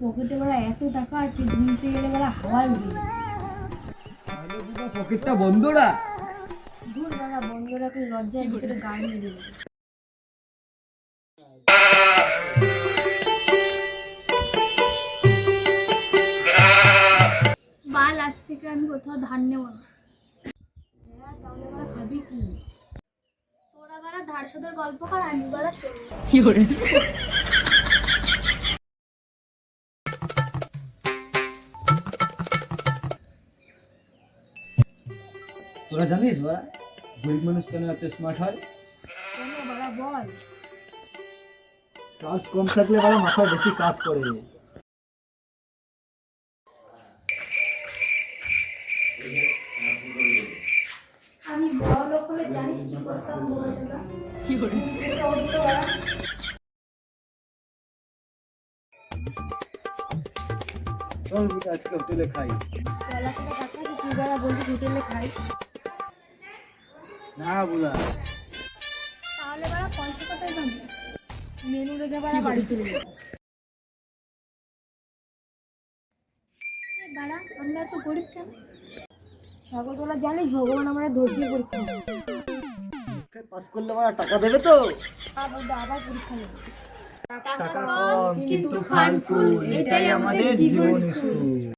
পকেটে বেলা এত টাকা আছে, ঘুরতে গেলে বেলা হাওয়ায় উড়ে যাবে। তাহলে পুরো পকেটটা বন্ধরা। দূর বেলা বন্ধুরাকে লজ্জার ভিতরে গায়ে নিয়ে দেবে। বাল, আজ থেকে আমি কোথাও ধার নেব না। তাহলে বেলা খাবি কি? তোরা বেলা ধার শোধের গল্প কর, আমি বেলা চলবে। তোরা জানিস ওরা গরিব মানুষ কেন এত স্মার্ট হয়? কেন বেলা বল। কাজ কম থাকলে ওরা মাথায় বেশি কাজ করে। আমি বড় লোক হলে জানিস কি করতাম? বলে চোদা কি করে চল আজকে হোটেলে খাই। বেলা করে টাকা আছে, তুই বেলা বলছিস হোটেলে খাই। না বুলা, তাহলে বেলা পয়সা কোথায় পাবি? মেনু দেখে বেলা বাড়ি চলে যাবো। বেলা আমরা এত গরিব কেন? স্বাগতলা জানিস ভগবান আমাদের ধৈর্যের পরীক্ষা নেবে। পাস করলে ওরা টাকা দেবে তো? আবার পরীক্ষা নেবে। টাকা কম কিন্তু ফান ফুল, এটাই আমাদের জীবন স্কুল।